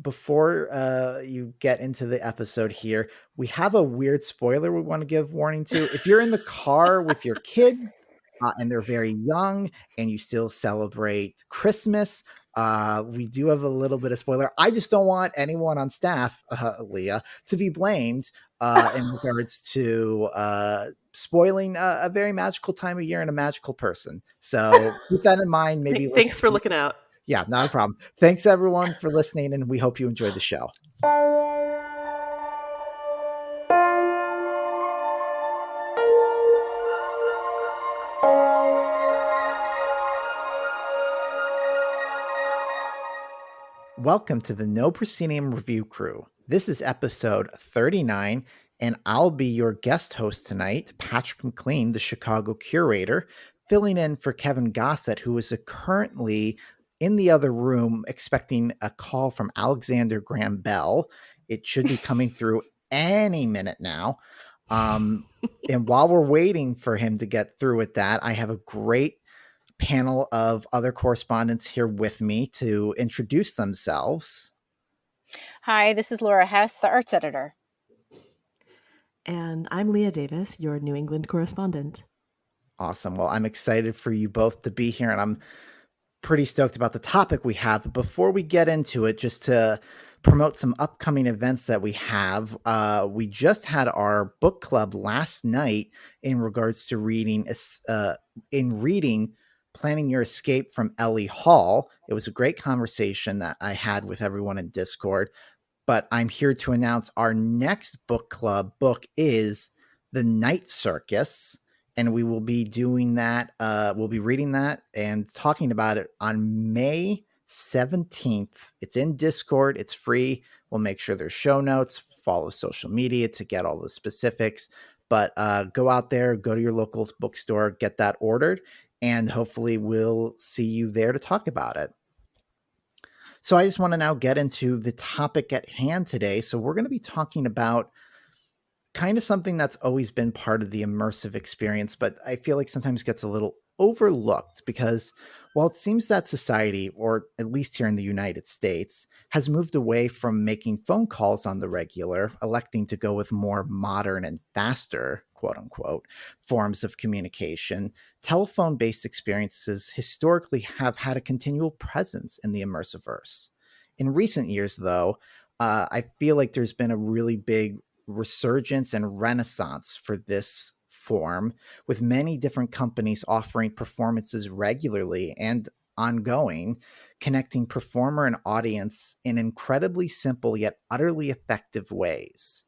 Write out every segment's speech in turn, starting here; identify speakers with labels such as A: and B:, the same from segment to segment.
A: before you get into the episode here, we have a weird spoiler we want to give warning to. If you're in the car with your kids and they're very young and you still celebrate Christmas, we do have a little bit of spoiler. I just don't want anyone on staff, Leah, to be blamed in regards to spoiling a very magical time of year and a magical person. So keep that in mind. Maybe
B: Thanks for looking out.
A: Yeah, not a problem. Thanks everyone for listening, and we hope you enjoyed the show. Welcome to the No Proscenium Review Crew. This is episode 39, and I'll be your guest host tonight, Patrick McLean, the Chicago curator, filling in for Kevin Gossett, who is currently in the other room expecting a call from Alexander Graham Bell. It should be coming through any minute now. And while we're waiting for him to get through with that, I have a great panel of other correspondents here with me to introduce themselves.
C: Hi, this is Laura Hess, the arts editor.
B: And I'm Leah Davis, your New England correspondent.
A: Awesome. Well, I'm excited for you both to be here, and I'm pretty stoked about the topic we have. But before we get into it, just to promote some upcoming events that we have, we just had our book club last night in regards to reading Planning Your Escape from Ellie Hall. It was a great conversation that I had with everyone in Discord, but I'm here to announce our next book club book is The Night Circus, and we will be doing that. We'll be reading that and talking about it on May 17th. It's in Discord. It's free. We'll make sure there's show notes, follow social media to get all the specifics, but go out there, go to your local bookstore, get that ordered, and hopefully we'll see you there to talk about it. So I just want to now get into the topic at hand today. So we're going to be talking about kind of something that's always been part of the immersive experience, but I feel like sometimes gets a little overlooked because while it seems that society, or at least here in the United States, has moved away from making phone calls on the regular, electing to go with more modern and faster, quote unquote, forms of communication, telephone-based experiences historically have had a continual presence in the immersiverse. In recent years, though, I feel like there's been a really big resurgence and renaissance for this form, with many different companies offering performances regularly and ongoing, connecting performer and audience in incredibly simple yet utterly effective ways.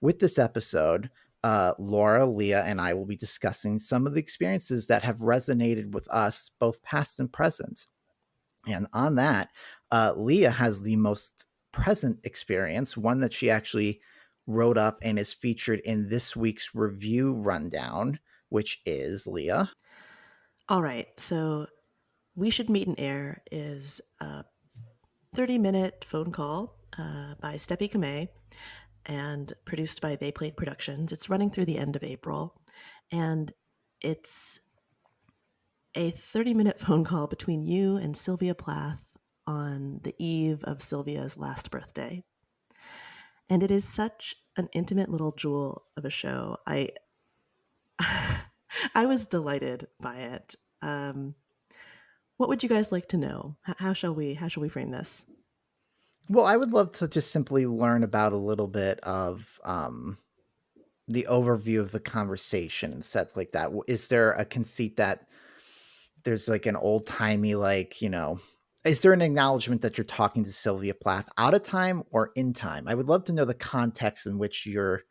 A: With this episode, Laura, Leah, and I will be discussing some of the experiences that have resonated with us, both past and present. And on that, Leah has the most present experience, one that she actually wrote up and is featured in this week's review rundown, which is, Leah.
B: All right, so We Should Meet in Air is a 30-minute phone call by Steppy Kamei and produced by They Played Productions. It's running through the end of April, and it's a 30-minute phone call between you and Sylvia Plath on the eve of Sylvia's last birthday. And it is such an intimate little jewel of a show. I was delighted by it. What would you guys like to know? How shall we frame this?
A: Well, I would love to just simply learn about a little bit of the overview of the conversation and sets like that. Is there a conceit that there's like an old timey, like, is there an acknowledgement that you're talking to Sylvia Plath out of time or in time? I would love to know the context in which you're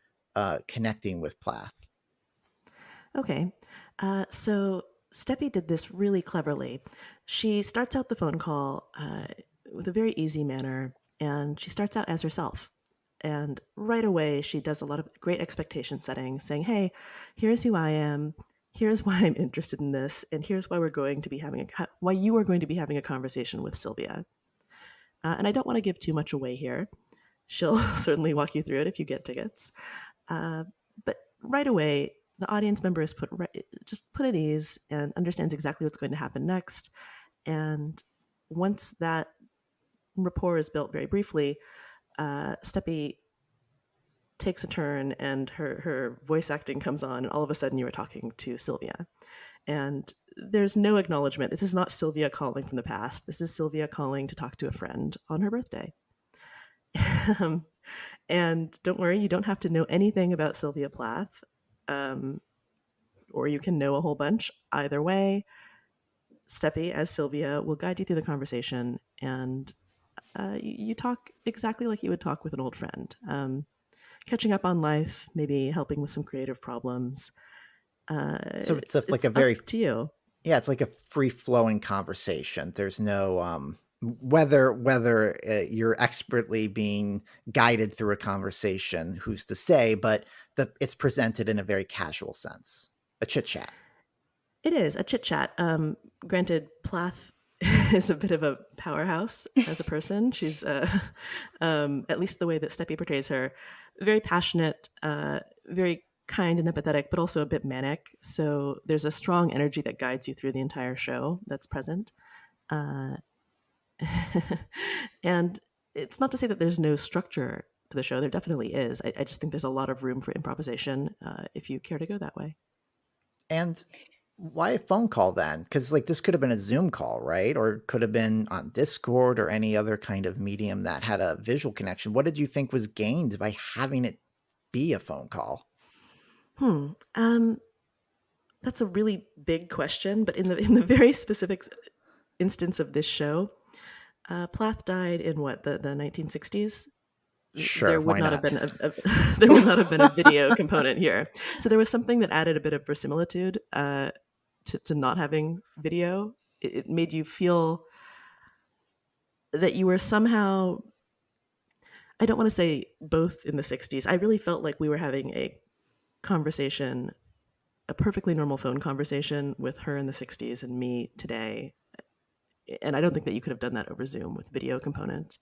A: connecting with Plath.
B: Okay. So Steppy did this really cleverly. She starts out the phone call with a very easy manner, and she starts out as herself. And right away, she does a lot of great expectation setting, saying, hey, here's who I am. Here's why I'm interested in this, and here's why you are going to be having a conversation with Sylvia. And I don't want to give too much away here. She'll certainly walk you through it if you get tickets. But right away, the audience member is just put at ease and understands exactly what's going to happen next. And once rapport is built very briefly, Steppy takes a turn and her voice acting comes on, and all of a sudden you are talking to Sylvia. And there's no acknowledgement. This is not Sylvia calling from the past. This is Sylvia calling to talk to a friend on her birthday. And don't worry, you don't have to know anything about Sylvia Plath, or you can know a whole bunch. Either way, Steppy, as Sylvia, will guide you through the conversation, and you talk exactly like you would talk with an old friend. Catching up on life, maybe helping with some creative problems.
A: So it's like
B: It's
A: a
B: up
A: very
B: to you.
A: Yeah, it's like a free-flowing conversation. There's no whether you're expertly being guided through a conversation, who's to say, but it's presented in a very casual sense, a chit chat.
B: It is a chit chat. Granted, Plath is a bit of a powerhouse as a person. She's, at least the way that Steppy portrays her, very passionate, very kind and empathetic, but also a bit manic. So there's a strong energy that guides you through the entire show that's present. Uh, and it's not to say that there's no structure to the show. There definitely is. I just think there's a lot of room for improvisation if you care to go that way.
A: And why a phone call then? Because like this could have been a Zoom call, right? Or could have been on Discord or any other kind of medium that had a visual connection. What did you think was gained by having it be a phone call?
B: That's a really big question, but in the very specific instance of this show, Plath died in what the 1960s.
A: Sure,
B: There would
A: why
B: not have
A: not?
B: been there would not have been a video component here. So there was something that added a bit of verisimilitude to not having video. It made you feel that you were somehow, I don't want to say both in the 60s. I really felt like we were having a conversation, a perfectly normal phone conversation with her in the 60s and me today. And I don't think that you could have done that over Zoom with video component.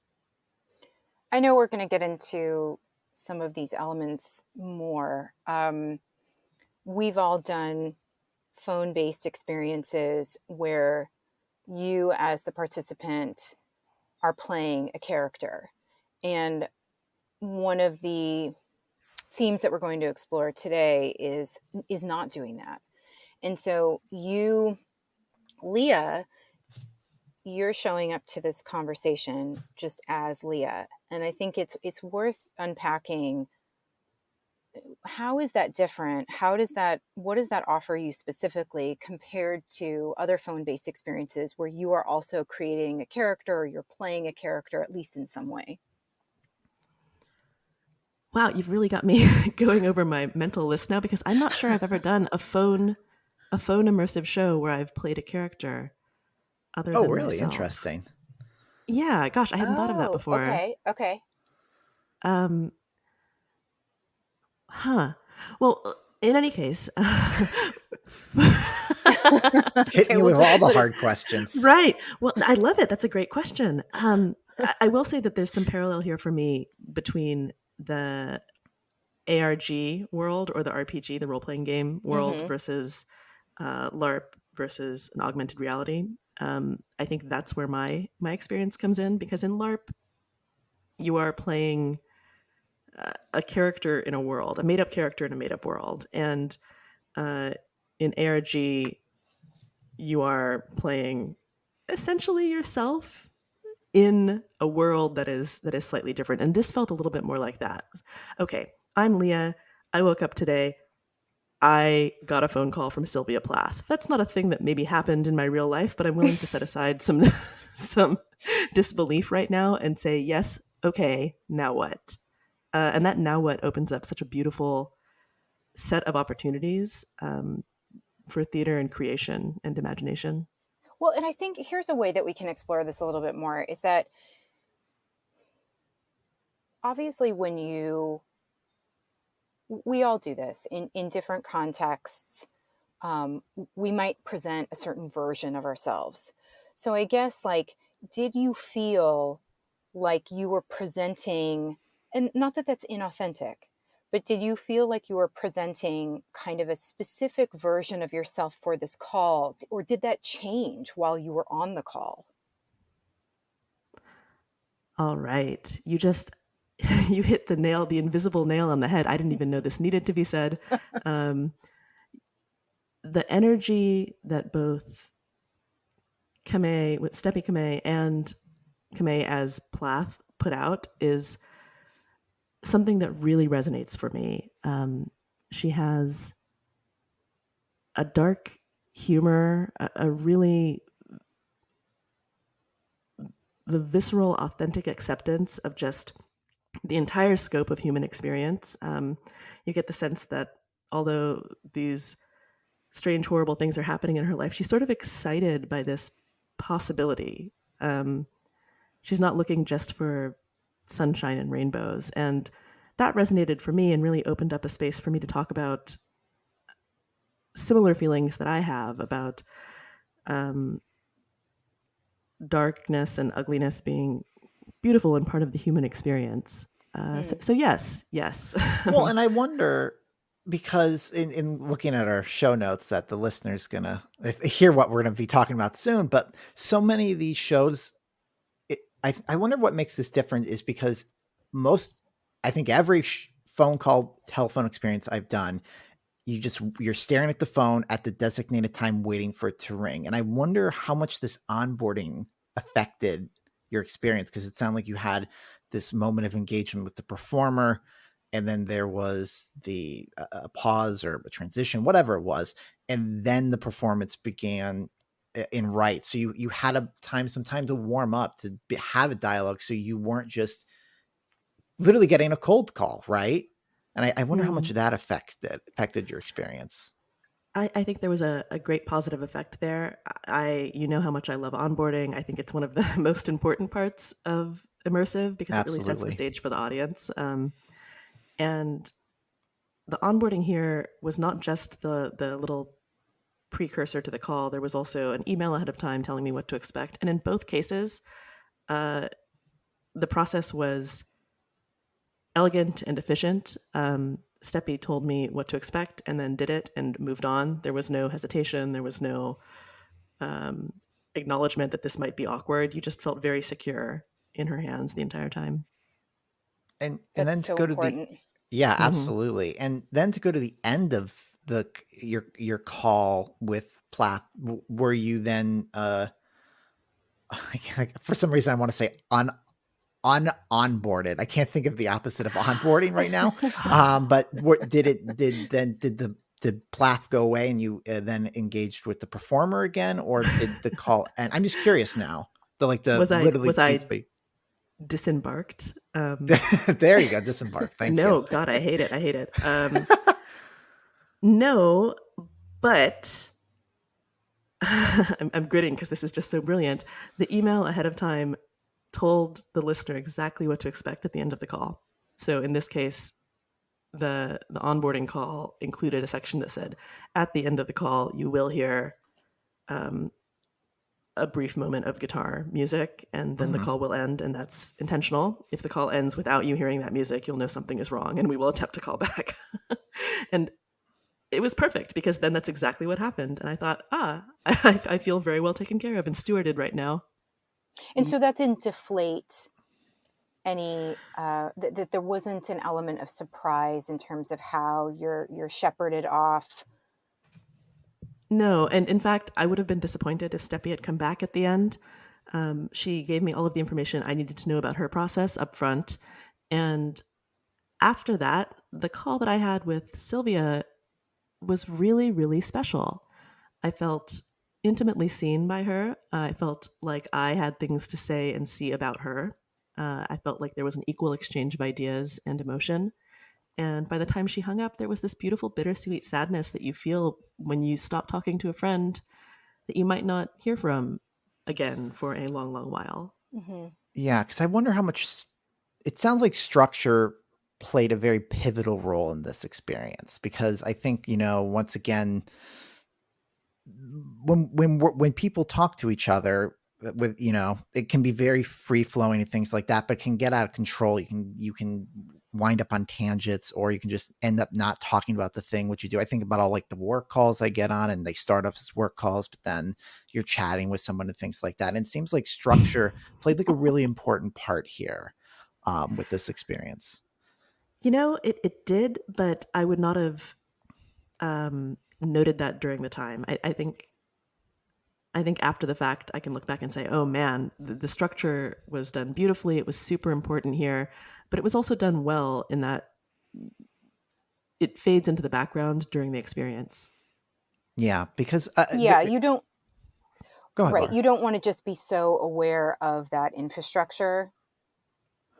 C: I know we're going to get into some of these elements more. We've all done phone-based experiences where you, as the participant, are playing a character. And one of the themes that we're going to explore today is not doing that. And so you, Leah, you're showing up to this conversation just as Leah. And I think it's worth unpacking. How is that different? What does that offer you specifically compared to other phone-based experiences where you are also creating a character or you're playing a character, at least in some way?
B: Wow, you've really got me going over my mental list now, because I'm not sure I've ever done a phone immersive show where I've played a character other
A: Oh,
B: than
A: really
B: myself.
A: interesting.
B: Yeah, gosh, I hadn't thought of that
C: Oh,
B: before.
C: okay.
B: Um, huh. Well, in any case,
A: Hitting you
C: We'll
A: with all
C: just
A: the
C: put it.
A: hard questions.
B: right. Well, I love it. That's a great question. I will say that there's some parallel here for me between the ARG world, or the RPG, the role playing game world,
C: Mm-hmm.
B: versus LARP versus an augmented reality. I think that's where my experience comes in, because in LARP you are playing a character in a world, a made up character in a made up world, and uh, in ARG you are playing essentially yourself in a world that is slightly different. And this felt a little bit more like that. Okay, I'm Leah. I woke up today. I got a phone call from Sylvia Plath. That's not a thing that maybe happened in my real life, but I'm willing to set aside some some disbelief right now and say, yes, okay, now what? And that now what opens up such a beautiful set of opportunities for theater and creation and imagination.
C: Well, and I think here's a way that we can explore this a little bit more is that obviously we all do this in different contexts. We might present a certain version of ourselves. So I guess, like, did you feel like you were presenting, and not that that's inauthentic, but did you feel like you were presenting kind of a specific version of yourself for this call, or did that change while you were on the call?
B: All right. You hit the invisible nail on the head. I didn't even know this needed to be said. Um, the energy that both Kame, with Steppy Kame and Kame as Plath put out is something that really resonates for me. She has a dark humor, a really the visceral, authentic acceptance of just the entire scope of human experience. You get the sense that although these strange, horrible things are happening in her life, she's sort of excited by this possibility. Um, she's not looking just for sunshine and rainbows. And that resonated for me and really opened up a space for me to talk about similar feelings that I have about um, darkness and ugliness being beautiful and part of the human experience. So yes, yes.
A: Well, and I wonder, because in looking at our show notes that the listener's gonna hear what we're gonna be talking about soon, but so many of these shows, I wonder what makes this different is because I think every phone call, telephone experience I've done, you're staring at the phone at the designated time waiting for it to ring. And I wonder how much this onboarding affected your experience, because it sounded like you had this moment of engagement with the performer, and then there was the a pause or a transition, whatever it was, and then the performance began in right. So you had some time to warm up, to have a dialogue, so you weren't just literally getting a cold call, right? And I wonder how much
B: Mm.
A: that affected your experience.
B: I think there was a great positive effect there. You know how much I love onboarding. I think it's one of the most important parts of immersive because it really sets the
A: Absolutely.
B: stage for the audience. And the onboarding here was not just the little precursor to the call. There was also an email ahead of time telling me what to expect. And in both cases, uh, the process was elegant and efficient. Steppy told me what to expect and then did it and moved on. There was no hesitation. There was no um, acknowledgement that this might be awkward. You just felt very secure in her hands the entire time.
A: And
C: That's
A: then to
C: so
A: go to the
C: important.
A: yeah,
B: Mm-hmm.
A: absolutely. And then to go to the end of your call with Plath, were you then for some reason I want to say onboarded. I can't think of the opposite of onboarding right now. But did Plath go away and you then engaged with the performer again, or did the call? And I'm just curious now. The literally
B: Was I disembarked?
A: there you go, disembark. Thank you.
B: No, God, I hate it. I hate it. No, but I'm gritting because this is just so brilliant. The email ahead of time told the listener exactly what to expect at the end of the call. So in this case, the onboarding call included a section that said, at the end of the call, you will hear um, a brief moment of guitar music, and then the
A: Mhm.
B: call will end, and that's intentional. If the call ends without you hearing that music, you'll know something is wrong, and we will attempt to call back. And it was perfect because then that's exactly what happened. And I thought, I feel very well taken care of and stewarded right now.
C: And so that didn't deflate any that there wasn't an element of surprise in terms of how you're shepherded off.
B: No, and in fact, I would have been disappointed if Steppy had come back at the end. She gave me all of the information I needed to know about her process up front. And after that, the call that I had with Sylvia was really, really special. I felt intimately seen by her. I felt like I had things to say and see about her. I felt like there was an equal exchange of ideas and emotion. And by the time she hung up, there was this beautiful bittersweet sadness that you feel when you stop talking to a friend that you might not hear from again for a long, long while.
C: Mm-hmm.
A: Yeah, because I wonder how much it sounds like structure played a very pivotal role in this experience, because I think, once again, when people talk to each other with, it can be very free flowing and things like that, but it can get out of control. You can wind up on tangents, or you can just end up not talking about the thing which you do. I think about all like the work calls I get on, and they start off as work calls, but then you're chatting with someone and things like that. And it seems like structure played like a really important part here with this experience.
B: It did, but I would not have noted that during the time. I think after the fact, I can look back and say, oh man, the structure was done beautifully. It was super important here, but it was also done well in that it fades into the background during the experience.
A: Yeah, because
C: Yeah, you don't,
A: go ahead,
C: right.
A: Laura.
C: You don't want to just be so aware of that infrastructure.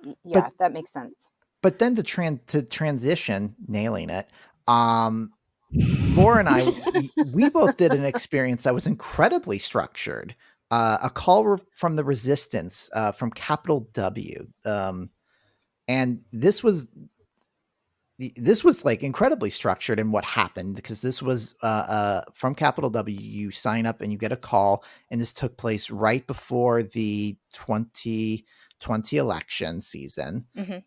A: But
C: Yeah, that makes sense.
A: then to transition, nailing it. Laura and I, we both did an experience that was incredibly structured. A call from the resistance from Capital W. And this was like incredibly structured in what happened, because this was from Capital W. You sign up and you get a call, and this took place right before the 2020 election season,
C: Mm-hmm.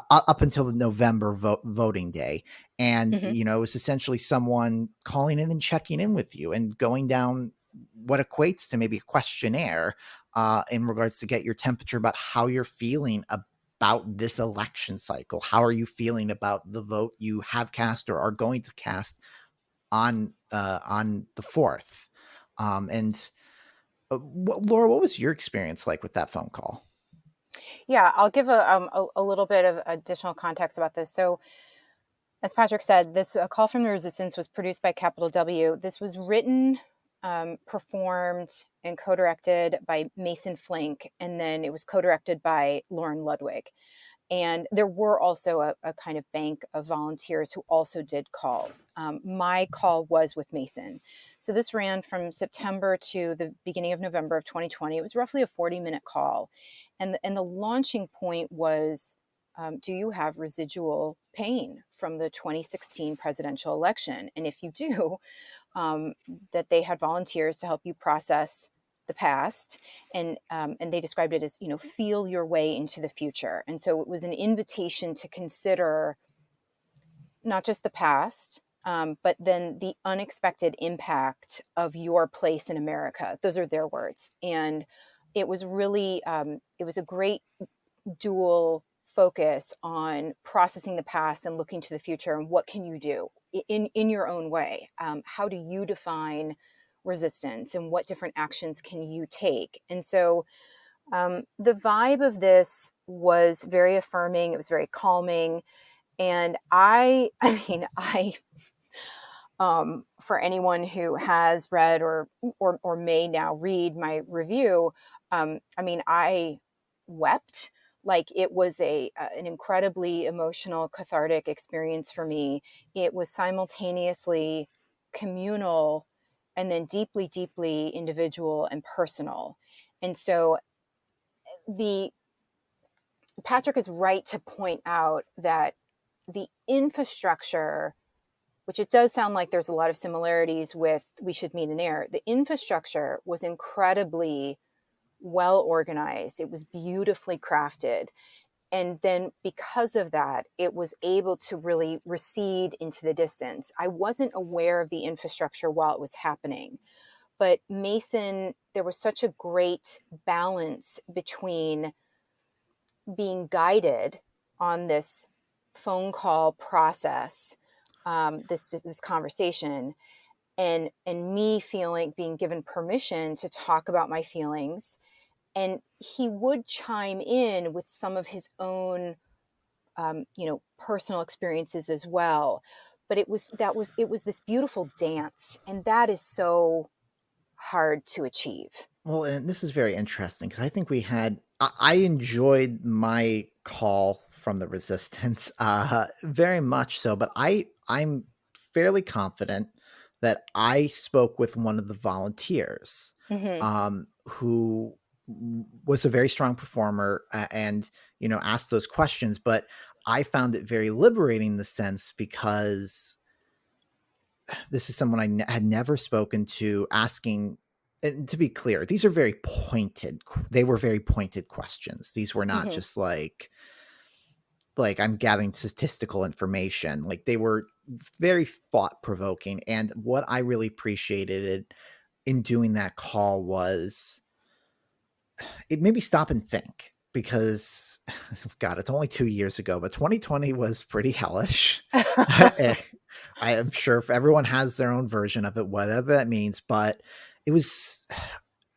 A: up until the November voting day. And
C: Mm-hmm.
A: it was essentially someone calling in and checking in with you and going down what equates to maybe a questionnaire in regards to get your temperature about how you're feeling about this election cycle. How are you feeling about the vote you have cast or are going to cast on the 4th? And Laura, what was your experience like with that phone call?
C: Yeah, I'll give a little bit of additional context about this. So, as Patrick said, this A Call from the Resistance was produced by Capital W. This was written, performed, and co-directed by Mason Flink, and then it was co-directed by Lauren Ludwig. And there were also a kind of bank of volunteers who also did calls. My call was with Mason. So this ran from September to the beginning of November of 2020. It was roughly a 40-minute call. And the launching point was, do you have residual pain from the 2016 presidential election? And if you do, that they had volunteers to help you process the past, and they described it as, feel your way into the future. And so it was an invitation to consider not just the past, but then the unexpected impact of your place in America. Those are their words. And it was really it was a great dual focus on processing the past and looking to the future, and what can you do in your own way. How do you define resistance, and what different actions can you take? And so the vibe of this was very affirming. It was very calming. And I mean, for anyone who has read or may now read my review, I mean, I wept. Like, it was an incredibly emotional, cathartic experience for me. It was simultaneously communal, and then deeply, deeply individual and personal. And so the Patrick is right to point out that the infrastructure, which it does sound like there's a lot of similarities with We Should Meet in Air, the infrastructure was incredibly well organized. It was beautifully crafted. And then because of that, it was able to really recede into the distance. I wasn't aware of the infrastructure while it was happening. But Mason, there was such a great balance between being guided on this phone call process, this conversation, and me feeling being given permission to talk about my feelings. And he would chime in with some of his own personal experiences as well. But it was this beautiful dance, and that is so hard to achieve.
A: Well, and this is very interesting, because I think I enjoyed my call from the resistance very much so, but I'm fairly confident that I spoke with one of the volunteers,
C: Mm-hmm.
A: who was a very strong performer, and asked those questions. But I found it very liberating in the sense, because this is someone I had never spoken to, asking. And to be clear, these are they were very pointed questions. These were not
C: Mm-hmm.
A: just like, like I'm gathering statistical information. Like they were very thought provoking. And what I really appreciated in doing that call was it made me stop and think because God, it's only 2 years ago, but 2020 was pretty hellish. I am sure if everyone has their own version of it, whatever that means, but it was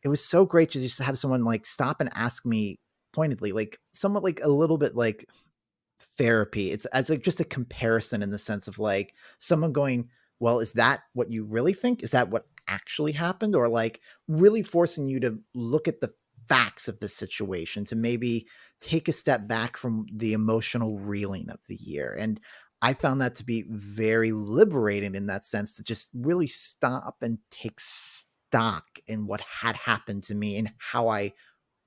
A: it was so great to just have someone like stop and ask me pointedly, like somewhat like a little bit like therapy. It's as like just a comparison in the sense of like someone going, well, is that what you really think? Is that what actually happened? Or like really forcing you to look at the facts of the situation to maybe take a step back from the emotional reeling of the year. And I found that to be very liberating in that sense to just really stop and take stock in what had happened to me and how I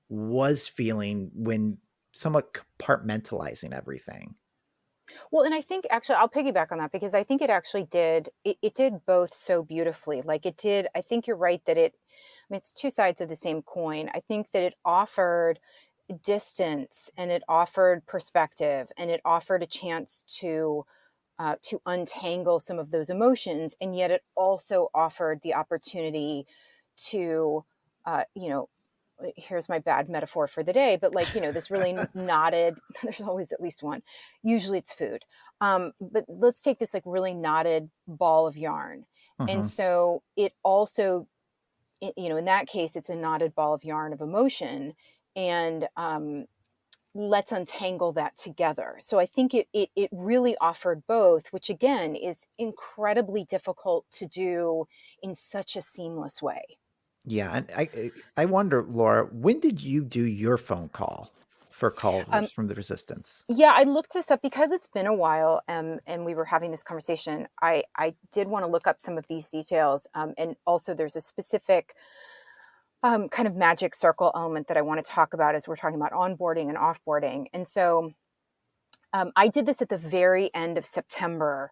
A: was feeling when somewhat compartmentalizing everything.
C: Well, and I think actually I'll piggyback on that because I think it actually did it did both so beautifully. Like it did, I think you're right that I mean it's two sides of the same coin. I think that it offered distance and it offered perspective and it offered a chance to untangle some of those emotions, and yet it also offered the opportunity to you know, here's my bad metaphor for the day, but like, you know, this really knotted, there's always at least one, usually it's food. But let's take this like really knotted ball of yarn. And
A: Mhm.
C: so it also, you know, in that case, it's a knotted ball of yarn of emotion. And let's untangle that together. So I think it really offered both, which again is incredibly difficult to do in such a seamless way.
A: Yeah, and I wonder, Laura, when did you do your phone call for
C: Um,
A: callers from the resistance?
C: Yeah, I looked this up because it's been a while, and we were having this conversation. I did want to look up some of these details, and also there's a specific kind of magic circle element that I want to talk about as we're talking about onboarding and offboarding. And so I did this at the very end of September,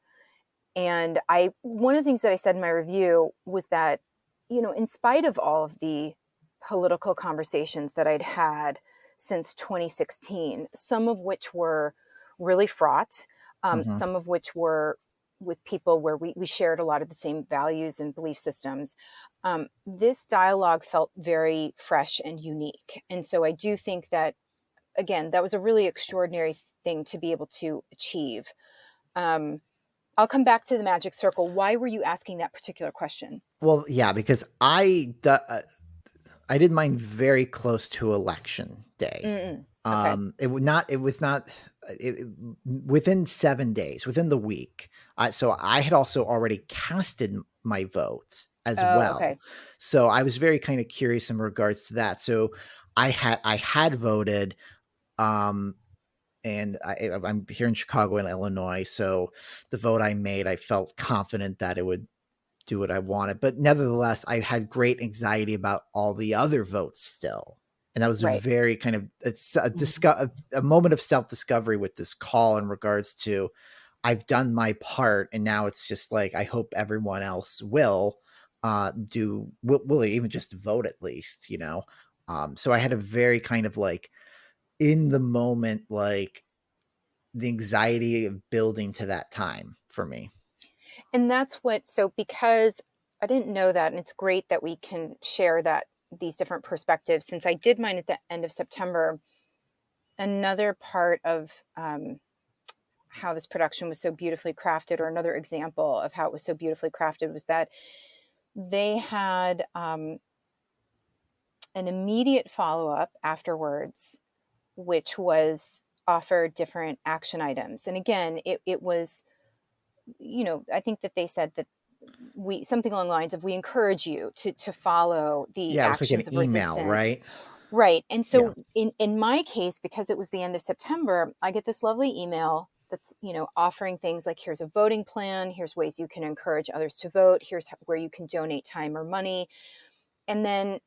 C: and I one of the things that I said in my review was that, you know, in spite of all of the political conversations that I'd had since 2016, some of which were really fraught,
A: Mhm.
C: some of which were with people where we shared a lot of the same values and belief systems. This dialogue felt very fresh and unique. And so I do think that, again, that was a really extraordinary thing to be able to achieve. Um, I'll come back to the magic circle. Why were you asking that particular question?
A: Well, yeah, because I did mine very close to election day.
C: Mm-mm. Okay.
A: It was not within 7 days, within the week. So I had also already casted my vote as
C: Oh,
A: well.
C: okay.
A: So I was very kind of curious in regards to that. So I had voted, um, and I'm here in Chicago and Illinois. So the vote I made, I felt confident that it would do what I wanted. But nevertheless, I had great anxiety about all the other votes still. And that was a
C: Right.
A: very kind of
B: Mhm.
A: a moment of self discovery with this call in regards to I've done my part, and now it's just like I hope everyone else will will even just vote at least, you know. So I had a very kind of like in the moment, like the anxiety of building to that time for me.
C: And that's what, so because I didn't know that, and it's great that we can share that these different perspectives. Since I did mine at the end of September, another part of how this production was so beautifully crafted, or another example of how it was so beautifully crafted, was that they had an immediate follow up afterwards, which was offered different action items. And again, it was, you know, I think that they said that we something along the lines of we encourage you to follow the
A: Yeah, it was like
C: actions
A: an
C: of
A: email,
C: resistance.
A: right?
C: Right. And
A: Yeah.
C: so in my case, because it was the end of September, I get this lovely email that's, you know, offering things like here's a voting plan, here's ways you can encourage others to vote, here's where you can donate time or money. And then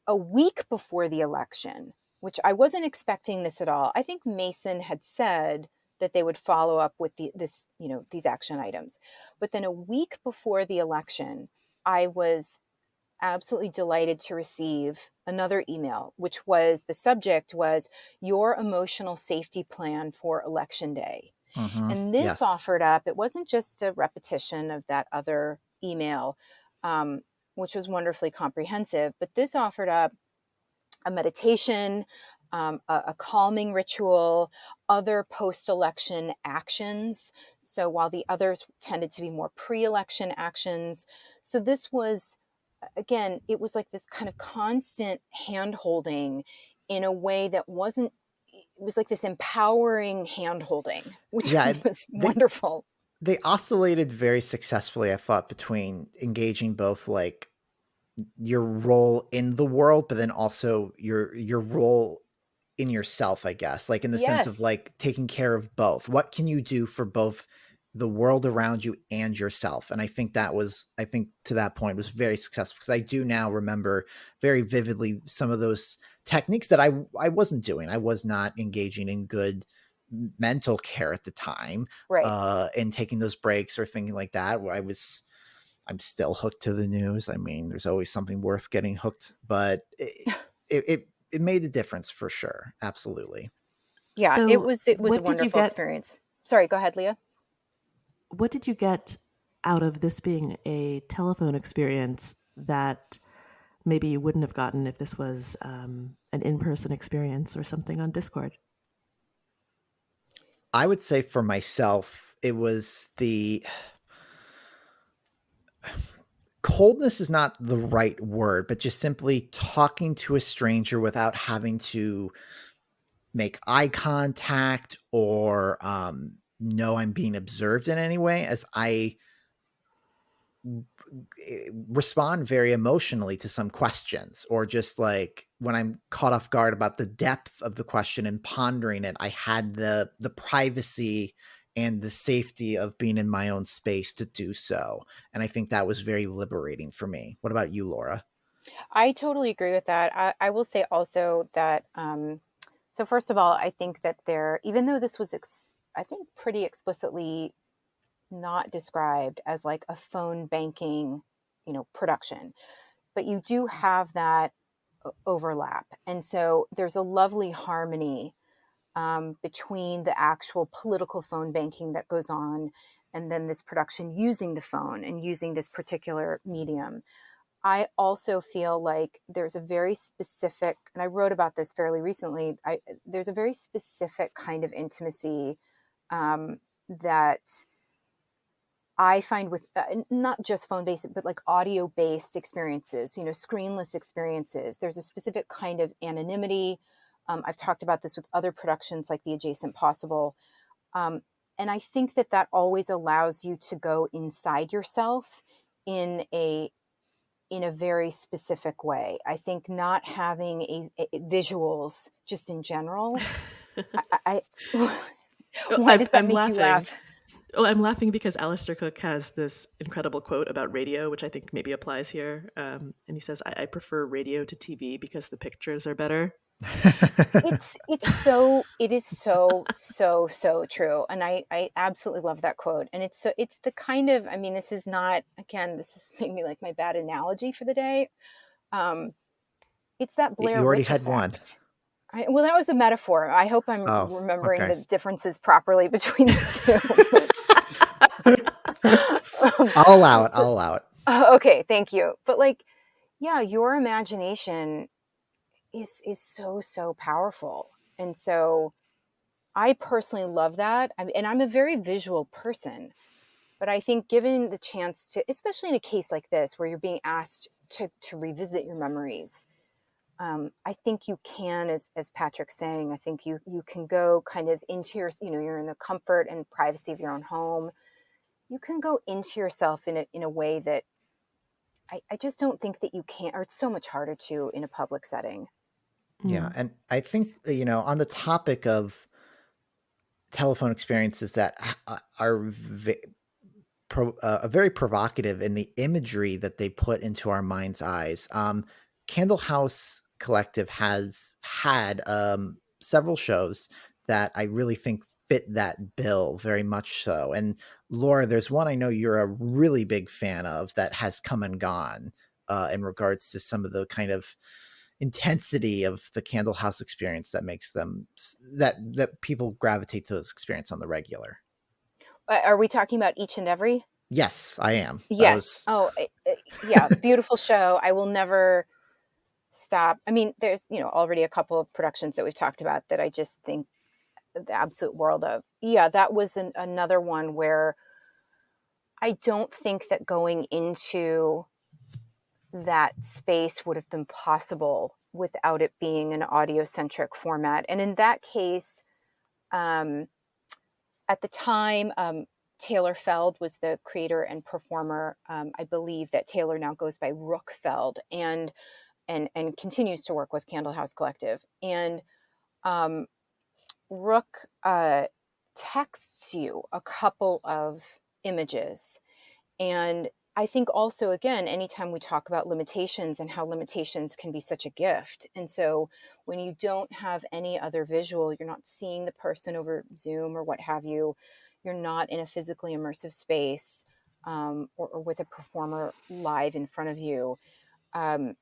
C: a week before the election, which I wasn't expecting this at all. I think Mason had said that they would follow up with this, you know, these action items. But then a week before the election, I was absolutely delighted to receive another email, which was, the subject was your emotional safety plan for election day.
A: Mm-hmm.
C: And this
A: Yes.
C: offered up, it wasn't just a repetition of that other email, um, which was wonderfully comprehensive, but this offered up a meditation, a calming ritual, other post-election actions. So while the others tended to be more pre-election actions, so this was, again, it was like this kind of constant hand holding in a way that wasn't, it was like this empowering hand holding, which
A: Yeah.
C: was
A: They
C: wonderful.
A: they oscillated very successfully, I thought, between engaging both like your role in the world, but then also your role in yourself, I guess, like in the sense of
C: Yes,
A: like taking care of both. What can you do for both the world around you and yourself? And I think that was, I think to that point was very successful, because I do now remember very vividly some of those techniques that I wasn't doing. I was not engaging in good mental care at the time,
C: right.
A: and taking those breaks or thinking like that, where I'm still hooked to the news. I mean, there's always something worth getting hooked, but it made a difference for sure. Absolutely.
C: Yeah,
B: So,
C: it was a
B: what did you
C: wonderful
B: get?
C: experience. Sorry, go ahead, Leah.
B: What did you get out of this being a telephone experience that maybe you wouldn't have gotten if this was an in-person experience or something on Discord?
A: I would say for myself, it was the coldness is not the right word, but just simply talking to a stranger without having to make eye contact or know I'm being observed in any way, as I respond very emotionally to some questions, or just like when I'm caught off guard about the depth of the question and pondering it, I had the privacy and the safety of being in my own space to do so. And I think that was very liberating for me. What about you, Laura?
C: I totally agree with that. I will say also that, so first of all, I think that there, even though this was, I think, pretty explicitly not described as like a phone banking, production, but you do have that overlap. And so there's a lovely harmony between the actual political phone banking that goes on and then this production using the phone and using this particular medium. I also feel like there's a very specific, and I wrote about this fairly recently. There's a very specific kind of intimacy that I find with not just phone based, but like audio based experiences, screenless experiences. There's a specific kind of anonymity. I've talked about this with other productions like The Adjacent Possible. Um, and I think that that always allows you to go inside yourself in a very specific way. I think not having visuals just in general. I
B: Well,
C: why
B: I'm,
C: does that
B: I'm
C: make you
B: laughing.
C: laugh?
B: Well, I'm laughing because Alistair Cook has this incredible quote about radio, which I think maybe applies here. And he says, I prefer radio to TV because the pictures are better.
C: It is so true, and I absolutely love that quote. And it's the kind of, I mean, this is not, again, this is maybe like my bad analogy for the day. Um, it's that Blair
A: You already
C: Witch
A: had one.
C: effect. Well, that was a metaphor. I hope I'm
A: Oh,
C: remembering
A: okay.
C: the differences properly between the two.
A: I'll allow it. I'll allow it.
C: Okay, thank you. But like, yeah, your imagination is so powerful, and so I personally love that. And I'm a very visual person, but I think given the chance to, especially in a case like this where you're being asked to revisit your memories, I think you can, as Patrick's saying, I think you can go kind of into your, you're in the comfort and privacy of your own home. You can go into yourself in a way that I just don't think that you can, or it's so much harder to in a public setting.
A: Yeah.
B: Mm.
A: And I think, on the topic of telephone experiences that are very provocative in the imagery that they put into our mind's eyes. Candle House Collective has had several shows that I really think fit that bill very much so. And Laura, there's one I know you're a really big fan of that has come and gone. in regards to some of the kind of intensity of the Candle House experience that makes them that people gravitate to this experience on the regular.
C: Are we talking about Each and Every?
A: Yes, I am. That
C: Yes.
A: was
C: Oh, yeah. Beautiful show. I will never stop. I mean, there's, already a couple of productions that we've talked about that I just think the absolute world of. Yeah, that was another one where I don't think that going into that space would have been possible without it being an audio-centric format. And in that case, um, at the time, Taylor Feld was the creator and performer. I believe that Taylor now goes by Rook Feld and continues to work with Candle House Collective. And um, Rook texts you a couple of images. And I think also, again, anytime we talk about limitations and how limitations can be such a gift. And so when you don't have any other visual, you're not seeing the person over Zoom or what have you, you're not in a physically immersive space, or with a performer live in front of you. Um,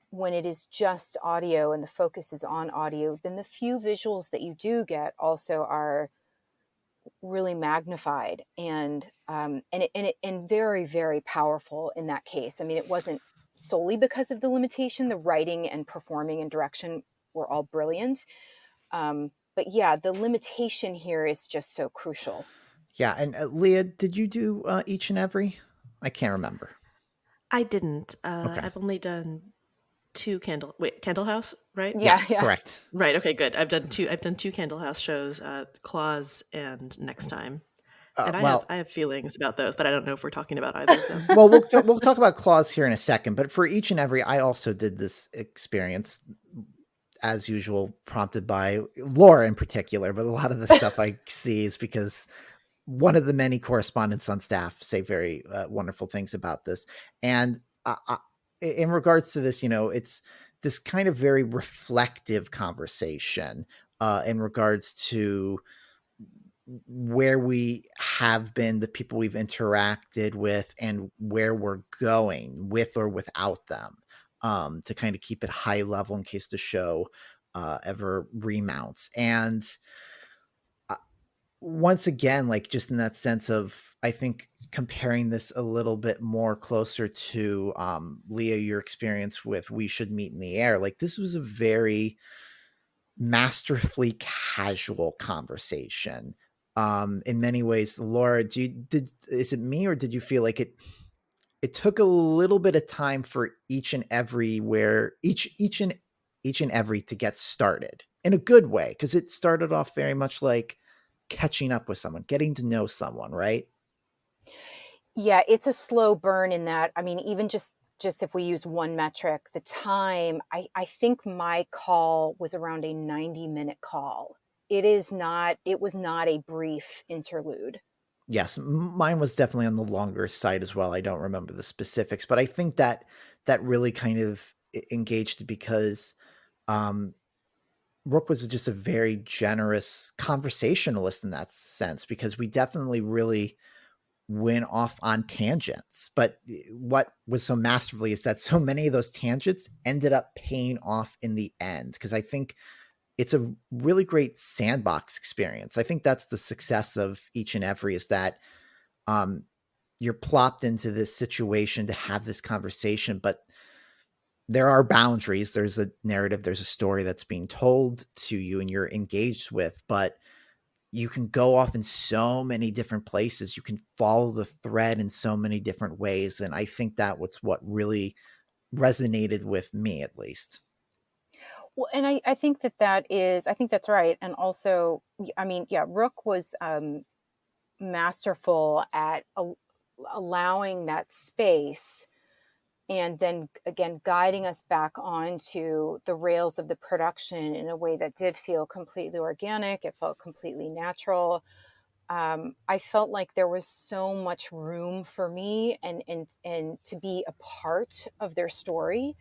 C: when it is just audio and the focus is on audio, then the few visuals that you do get also are really magnified and very, very powerful in that case. I mean, it wasn't solely because of the limitation. The writing and performing and direction were all brilliant. But yeah, the limitation here is just so crucial.
A: yeah. And Leah, did you do Each and Every? I can't remember.
B: I didn't.
A: Okay.
B: I've only done Candle House, right?
C: Yeah,
A: Yes,
C: yeah.
A: correct.
B: Right. Okay, good. I've done two Candle House shows, Claws and Next Time. And I have
A: Well,
B: I have feelings about those, but I don't know if we're talking about either of them.
A: well, we'll talk about Claws here in a second. But for Each and Every, I also did this experience, as usual, prompted by Laura in particular. But a lot of the stuff I see is because one of the many correspondents on staff say very wonderful things about this. And in regards to this, it's this kind of very reflective conversation in regards to where we have been, the people we've interacted with, and where we're going with or without them, to kind of keep it high level in case the show ever remounts. And once again, like just in that sense of, I think comparing this a little bit more closer to Leah, your experience with We Should Meet in the Air, like this was a very masterfully casual conversation. In many ways, Laura, is it me or did you feel like it took a little bit of time for each and every to get started in a good way? Because it started off very much like catching up with someone, getting to know someone, right?
C: Yeah, it's a slow burn in that. I mean, even just if we use one metric, the time, I think my call was around a 90-minute call. It was not a brief interlude.
A: Yes, mine was definitely on the longer side as well. I don't remember the specifics, but I think that really kind of engaged because um, Rook was just a very generous conversationalist in that sense because we definitely really went off on tangents. But what was so masterfully is that so many of those tangents ended up paying off in the end because I think it's a really great sandbox experience. I think that's the success of Each and Every is that um, you're plopped into this situation to have this conversation, but there are boundaries. There's a narrative, there's a story that's being told to you and you're engaged with, but you can go off in so many different places. You can follow the thread in so many different ways. And I think that was what really resonated with me, at least.
C: Well, and I think I think that's right. And also, I mean, yeah, Rook was masterful at allowing that space and then again guiding us back onto the rails of the production in a way that did feel completely organic. It felt completely natural. I felt like there was so much room for me and to be a part of their story,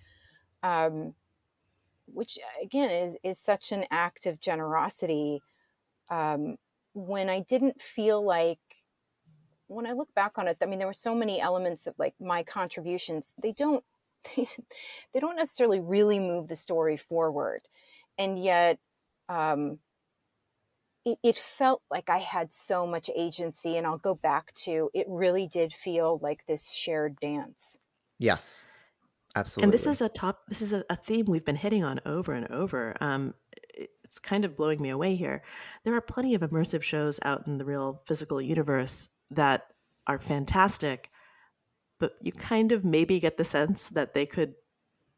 C: um, which again is such an act of generosity. Um, when I didn't feel like when I look back on it, I mean, there were so many elements of like my contributions. They don't they don't necessarily really move the story forward, and yet um, it felt like I had so much agency. And I'll go back to, it really did feel like this shared dance.
A: Yes,
B: And this
A: absolutely.
B: is a theme we've been hitting on over and over. It's kind of blowing me away here. There are plenty of immersive shows out in the real physical universe that are fantastic, but you kind of maybe get the sense that they could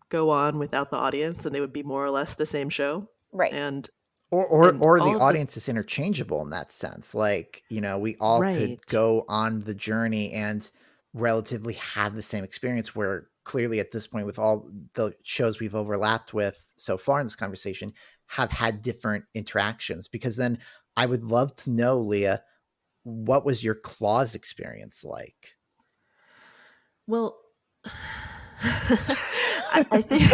B: go on without the audience and they would be more or less the same show.
C: Right.
B: And
A: Or
B: all
A: the
B: of the
A: audience is interchangeable in that sense. Like, we all could
B: right.
A: go on the journey and relatively have the same experience, where clearly at this point, with all the shows we've overlapped with so far in this conversation, have had different interactions. Because then I would love to know, Leah, what was your claws experience like?
B: Well, I think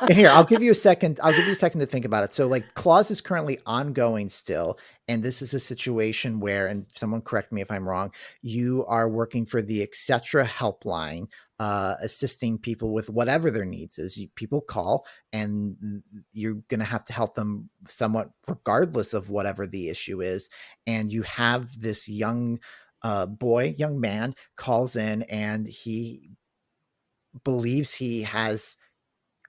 A: And here, I'll give you a second. I'll give you a second to think about it. So, like, clause is currently ongoing still, and this is a situation where, and someone correct me if I'm wrong, you are working for the etc. helpline, assisting people with whatever their needs is. People call, and you're going to have to help them somewhat, regardless of whatever the issue is. And you have this young young man calls in, and he believes he has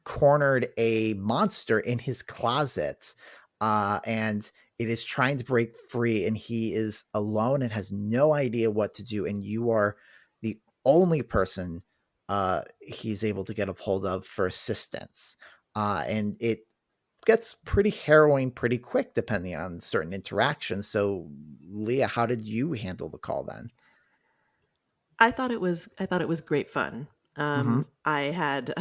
A: cornered a monster in his closet, and it is trying to break free, and he is alone and has no idea what to do, and you are the only person he's able to get a hold of for assistance, and it gets pretty harrowing pretty quick depending on certain interactions. So, Leah, how did you handle the call then?
B: I thought it was great fun.
A: Mm-hmm.
B: I had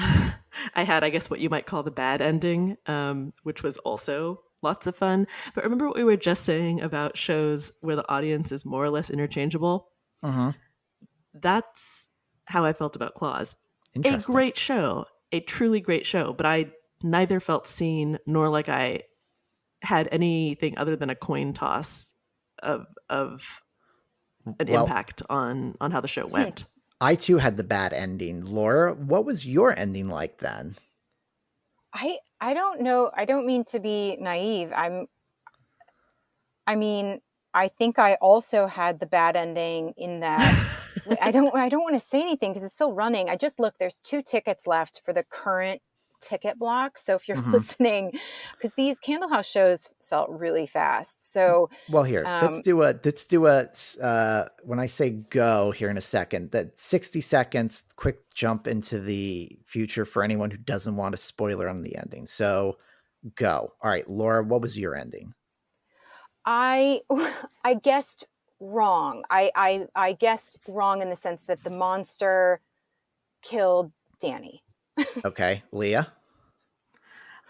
B: I guess what you might call the bad ending, which was also lots of fun. But remember what we were just saying about shows where the audience is more or less interchangeable?
A: Mm-hmm.
B: That's how I felt about Claws. A
A: Interesting.
B: great show, a truly great show, but I neither felt seen nor like I had anything other than a coin toss of an
A: Well,
B: impact on how the show went.
A: I too had the bad ending. Laura, what was your ending like then?
C: I don't know. I don't mean to be naive. I mean, I think I also had the bad ending in that I don't want to say anything because it's still running. I just looked, there's 2 tickets left for the current ticket block. So if you're
A: Mm-hmm.
C: listening, because these Candle House shows sell really fast. So
A: Well, here,
C: um
A: when I say go here in a second, that 60 seconds, quick jump into the future for anyone who doesn't want a spoiler on the ending. So go. All right, Laura, what was your ending?
C: I I guessed wrong. I guessed wrong in the sense that the monster killed Danny.
A: Okay, Leah.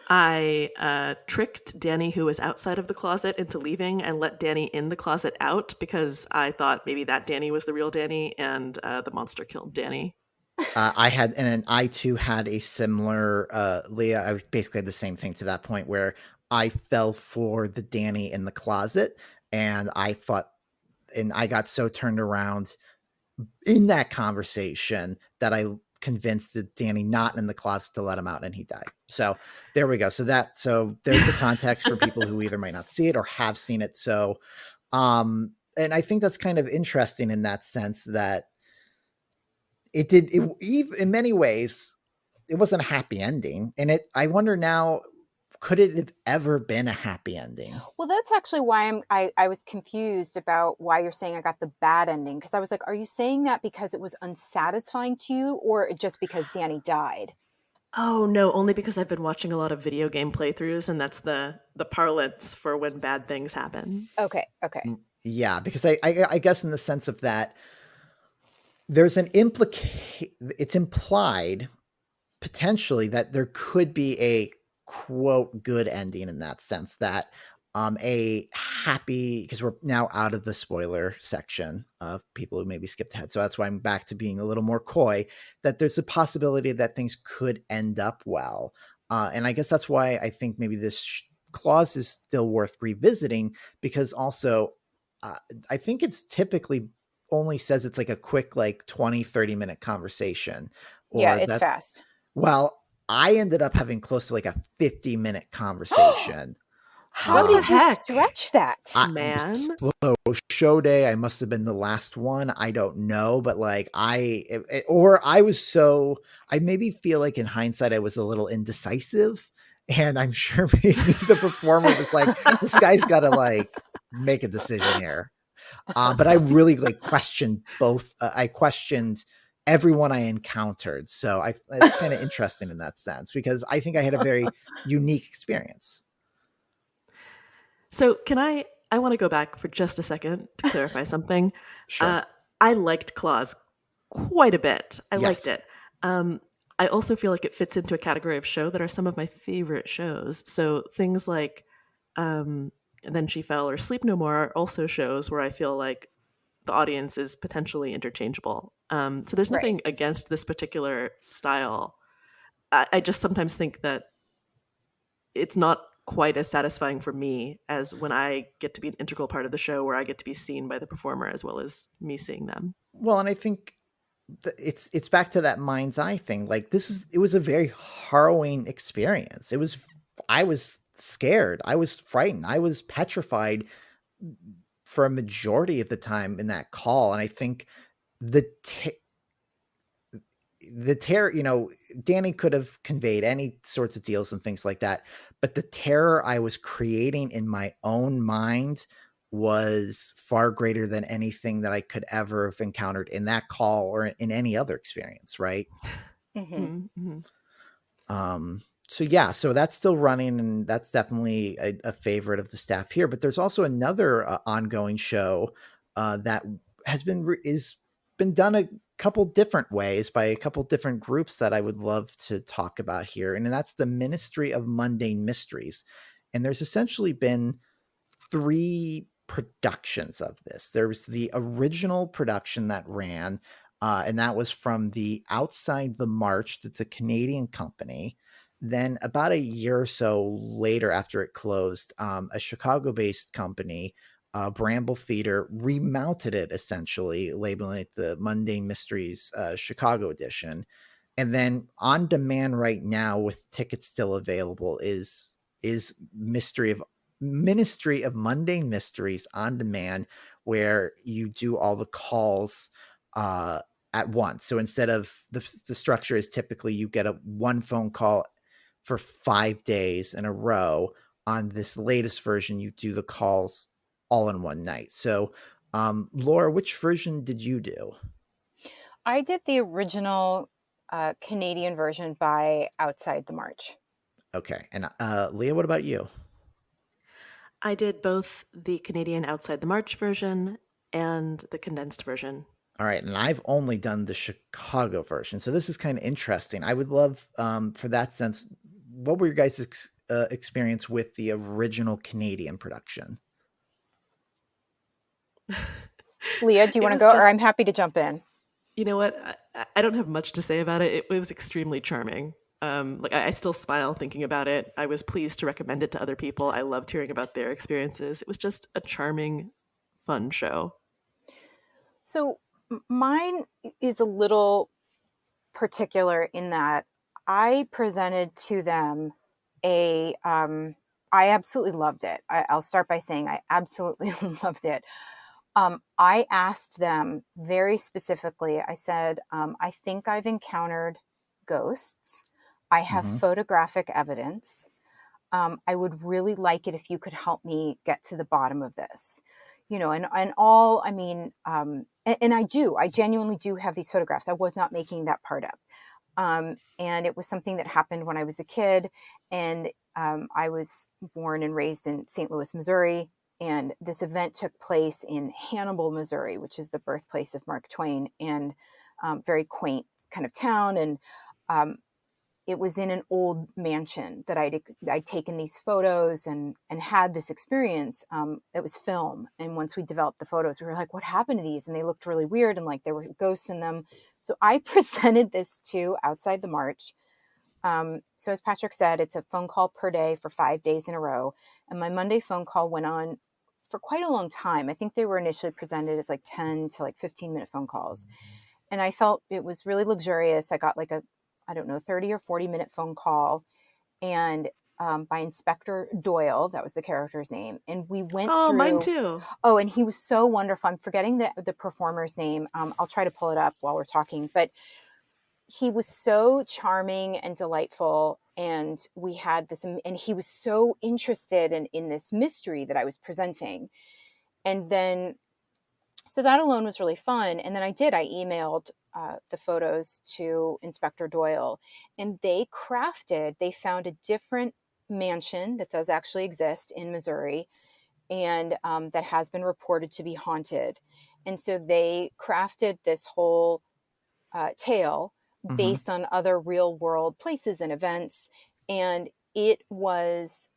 B: I tricked Danny, who was outside of the closet, into leaving and let Danny in the closet out because I thought maybe that Danny was the real Danny and the monster killed Danny.
A: I had, and then I too had a similar, Leah. I basically had the same thing to that point where I fell for the Danny in the closet, and I thought, and I got so turned around in that conversation that I convinced the Danny not in the closet to let him out, and he died. So there we go. So there's the context for people who either might not see it or have seen it. So, and I think that's kind of interesting in that sense that in many ways, it wasn't a happy ending. And I wonder now, could it have ever been a happy ending?
C: Well, that's actually why I was confused about why you're saying I got the bad ending, because I was like, are you saying that because it was unsatisfying to you or just because Danny died?
B: Oh no, only because I've been watching a lot of video game playthroughs and that's the parlance for when bad things happen.
C: Okay, okay.
A: Yeah, because I guess in the sense of that, there's it's implied potentially that there could be a quote good ending in that sense, that a happy, because we're now out of the spoiler section of people who maybe skipped ahead, so that's why I'm back to being a little more coy, that there's a possibility that things could end up well, and I guess that's why I think maybe this clause is still worth revisiting, because also uh, I think it's typically only says it's like a quick, like 20, 30-minute conversation,
C: Yeah,
A: or
C: it's
A: that's,
C: fast.
A: well, I ended up having close to like a 50-minute conversation.
C: How
B: What the
C: did you
B: heck,
C: stretch that?
B: man?
A: Slow show day. I must have been the last one. I don't know, but like or I was so, I maybe feel like in hindsight I was a little indecisive, and I'm sure maybe the performer was like, "This guy's got to like make a decision here." But I really like questioned both. I questioned everyone I encountered, so it's kind of interesting in that sense because I think I had a very unique experience.
B: So I want to go back for just a second to clarify something.
A: Sure.
B: Uh, I liked Claws quite a bit. I liked
A: Yes.
B: it. Um, I also feel like it fits into a category of show that are some of my favorite shows. So things like um, Then She Fell or Sleep No More are also shows where I feel like the audience is potentially interchangeable. So there's
C: Right.
B: nothing against this particular style. I just sometimes think that it's not quite as satisfying for me as when I get to be an integral part of the show where I get to be seen by the performer as well as me seeing them.
A: Well, and I think it's back to that mind's eye thing. Like it was a very harrowing experience. I was scared. I was frightened. I was petrified for a majority of the time in that call. And I think the the terror, Danny could have conveyed any sorts of deals and things like that, but the terror I was creating in my own mind was far greater than anything that I could ever have encountered in that call or in any other experience, right?
C: Mm-hmm.
B: Mm-hmm.
A: Um, so yeah, so that's still running, and that's definitely a favorite of the staff here. But there's also another ongoing show that is been done a couple different ways by a couple different groups that I would love to talk about here, and that's the Ministry of Mundane Mysteries. And there's essentially been three productions of this. There was the original production that ran, and that was from the Outside the March. That's a Canadian company. Then, about a year or so later, after it closed, a Chicago-based company, Bramble Theater, remounted it essentially, labeling it the Mundane Mysteries Chicago edition. And then on demand right now, with tickets still available, is Ministry of Mundane Mysteries on demand, where you do all the calls uh, at once. So instead of the structure is typically you get a one phone call for 5 days in a row. On this latest version, you do the calls all in one night. So, Laura, which version did you do?
C: I did the original Canadian version by Outside the March.
A: Okay. And Leah, what about you?
B: I did both the Canadian Outside the March version and the condensed version.
A: All right, and I've only done the Chicago version, so this is kind of interesting. I would love, for that sense, what were your guys' experience with the original Canadian production?
C: Leah, do you
B: It
C: want to
B: was
C: go, or I'm
B: just,
C: happy to jump in?
B: you know what? I don't have much to say about it. It was extremely charming. I still smile thinking about it. I was pleased to recommend it to other people. I loved hearing about their experiences. It was just a charming, fun show.
C: So mine is a little particular in that I presented to them a. I absolutely loved it. I'll start by saying I absolutely loved it. I asked them very specifically. I said, I think I've encountered ghosts. I have
A: Mm-hmm.
C: photographic evidence. I would really like it if you could help me get to the bottom of this. And all, I mean, and I genuinely do have these photographs. I was not making that part up. And it was something that happened when I was a kid. And I was born and raised in St. Louis, Missouri. And this event took place in Hannibal, Missouri, which is the birthplace of Mark Twain, and very quaint kind of town. And um, it was in an old mansion that I'd taken these photos and had this experience. It was film, and once we developed the photos, we were like, "What happened to these?" And they looked really weird, and like there were ghosts in them. So I presented this to Outside the March. So as Patrick said, it's a phone call per day for 5 days in a row, and my Monday phone call went on for quite a long time. I think they were initially presented as like 10 to like 15-minute phone calls. And I felt it was really luxurious. I got like a, I don't know, 30 or 40-minute phone call, and by Inspector Doyle, that was the character's name. And we went
B: Oh, mine
C: through,
B: too.
C: oh, and he was so wonderful. I'm forgetting the performer's name. I'll try to pull it up while we're talking, but he was so charming and delightful. And we had this, and he was so interested in this mystery that I was presenting. And then, so that alone was really fun. And then I emailed the photos to Inspector Doyle, and they found a different mansion that does actually exist in Missouri, and that has been reported to be haunted. And so they crafted this whole tale
A: Mm-hmm.
C: based on other real world places and events. And it was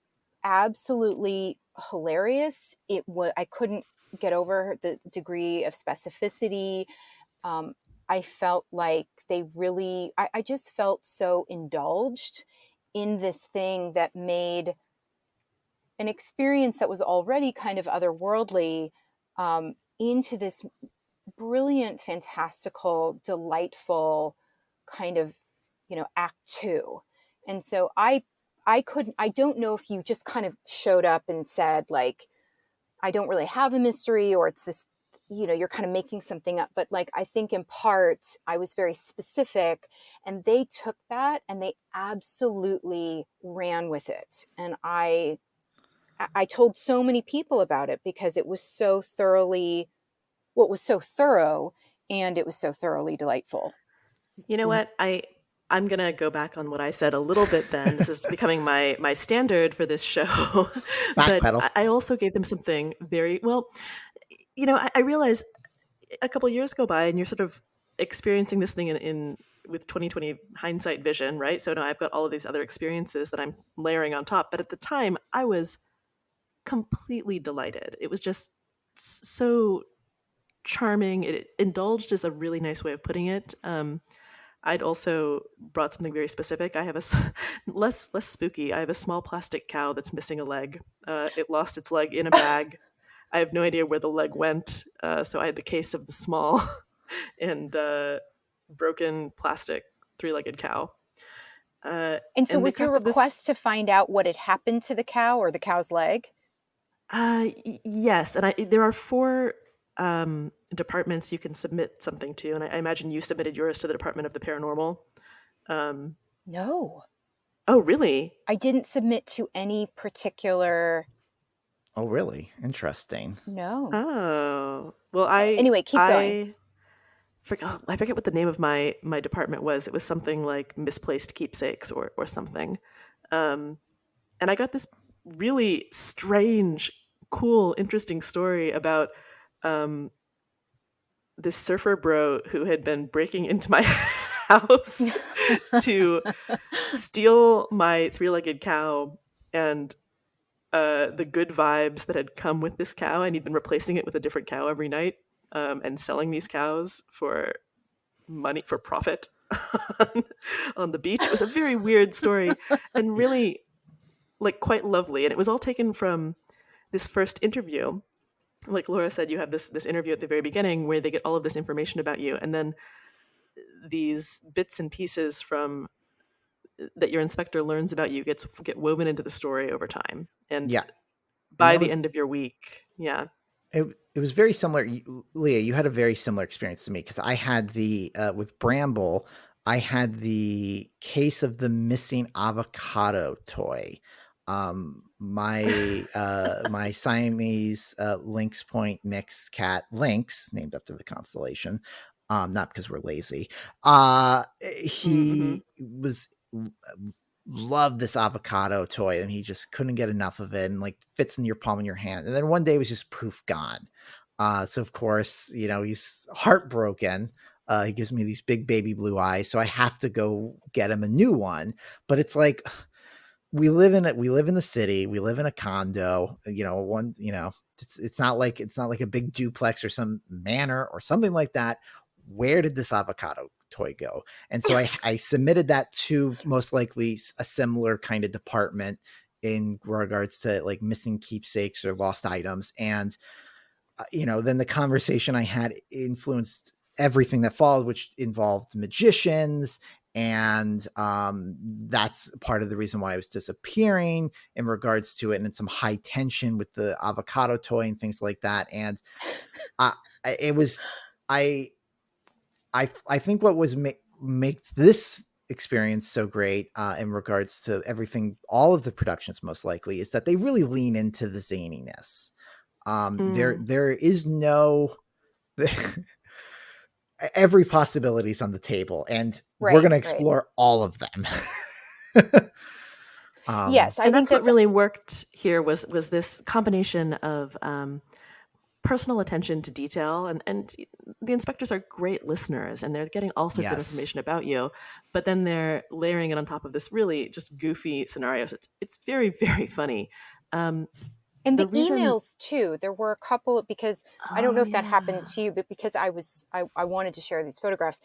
C: absolutely hilarious. I couldn't get over the degree of specificity. Um, I felt like I just felt so indulged in this thing that made an experience that was already kind of otherworldly into this brilliant, fantastical, delightful kind of, act two. And so I don't know if you just kind of showed up and said, like, I don't really have a mystery, or it's this, you're kind of making something up. But like, I think in part, I was very specific, and they took that and they absolutely ran with it. And I told so many people about it because it was so thoroughly, well, it was so thorough, and it was so thoroughly delightful.
B: You know what? I'm gonna go back on what I said a little bit. Then this is becoming my standard for this show, but
A: Backpedal.
B: I also gave them something very well. I realized a couple years go by, and you're sort of experiencing this thing in with 2020 hindsight vision, right? So now I've got all of these other experiences that I'm layering on top. But at the time, I was completely delighted. It was just so charming. It indulged is a really nice way of putting it. I'd also brought something very specific. I have less spooky. I have a small plastic cow that's missing a leg. It lost its leg in a bag. I have no idea where the leg went. So I had the case of the small and broken plastic three-legged cow.
C: And so
B: And they
C: was your
B: crafted this.
C: request to find out what had happened to the cow or the cow's leg?
B: Yes, and there are four departments you can submit something to, and I imagine you submitted yours to the Department of the Paranormal. Um,
C: No,
B: oh, really?
C: I didn't submit to any particular.
A: Oh, really? Interesting.
C: No.
B: Oh, well,
C: Anyway, keep going.
B: I forget what the name of my department was. It was something like misplaced keepsakes or something. Um, and I got this really strange, cool, interesting story about um, this surfer bro who had been breaking into my house to steal my three-legged cow and the good vibes that had come with this cow, and he'd been replacing it with a different cow every night, and selling these cows for money, for profit on the beach. It was a very weird story and really like quite lovely, and it was all taken from this first interview. Like Laura said, you have this interview at the very beginning where they get all of this information about you, and then these bits and pieces from that your inspector learns about you get woven into the story over time. And
A: Yeah. And
B: by
A: that
B: the
A: was
B: end of your week, yeah.
A: it was very similar. Leah, you had a very similar experience to me because I had the with Bramble, I had the case of the missing avocado toy. My Siamese Lynx Point mix cat Lynx, named after the constellation, not because we're lazy.
B: Mm-hmm.
A: He was loved this avocado toy and he just couldn't get enough of it, and like fits in your palm of your hand, and then one day it was just poof gone. So of course, he's heartbroken. He gives me these big baby blue eyes, so I have to go get him a new one. But it's like we live in the city, we live in a condo, it's not like a big duplex or some manor or something like that. Where did this avocado toy go? And so I submitted that to most likely a similar kind of department in regards to like missing keepsakes or lost items. And then the conversation I had influenced everything that followed, which involved magicians. And that's part of the reason why I was disappearing in regards to it. And some high tension with the avocado toy and things like that. And it was, I think what was makes this experience so great in regards to everything, all of the productions most likely, is that they really lean into the zaniness. There is no every possibility is on the table, and we're going to explore all of them.
C: Yes, I
B: and
C: think
B: that's what really worked here was this combination of personal attention to detail, and the inspectors are great listeners, and they're getting all sorts of information about you, but then they're layering it on top of this really just goofy scenarios. It's very, very funny.
C: And the emails too. There were a couple, because I don't know if that happened to you, but because I wanted to share these photographs.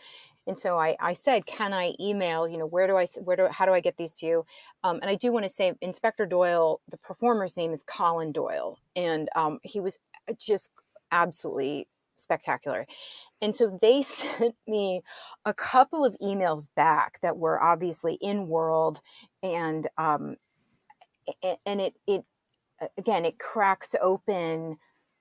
C: And so I said, can I email, how do I get these to you? And I do want to say Inspector Doyle, the performer's name is Colin Doyle. And he was just absolutely spectacular. And so they sent me a couple of emails back that were obviously in world, and it again, it cracks open,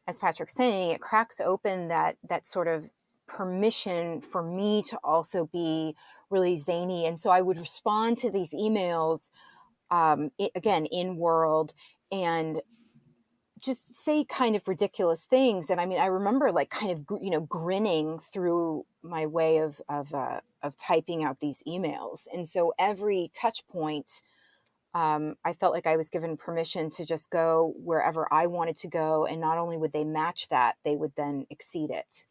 C: as Patrick's saying, it cracks open that sort of permission for me to also be really zany. And so I would respond to these emails, again, in world, and just say kind of ridiculous things. And I mean, I remember like kind of, grinning through my way of typing out these emails. And so every touch point, I felt like I was given permission to just go wherever I wanted to go. And not only would they match that, they would then exceed it.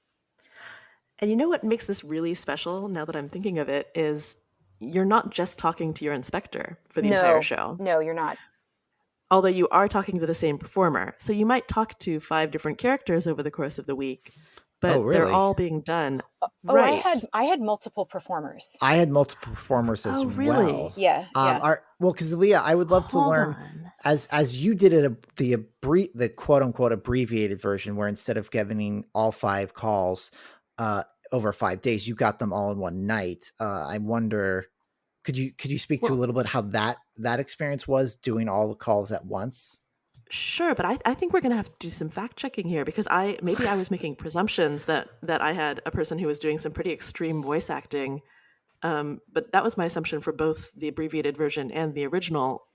B: And you know what makes this really special, now that I'm thinking of it, is you're not just talking to your inspector for the entire show.
C: No, you're not.
B: Although you are talking to the same performer. So you might talk to 5 different characters over the course of the week, but they're all being done. Right.
C: I had multiple performers.
A: I had multiple performers as
B: really?
A: well.
C: Yeah.
A: Because Leah, I would love to learn as you did it, the quote unquote abbreviated version, where instead of giving all 5 calls over 5 days, you got them all in one night. I wonder, could you speak to a little bit how that experience was, doing all the calls at once?
B: Sure, but I think we're going to have to do some fact checking here, because I was making presumptions that I had a person who was doing some pretty extreme voice acting, but that was my assumption for both the abbreviated version and the original,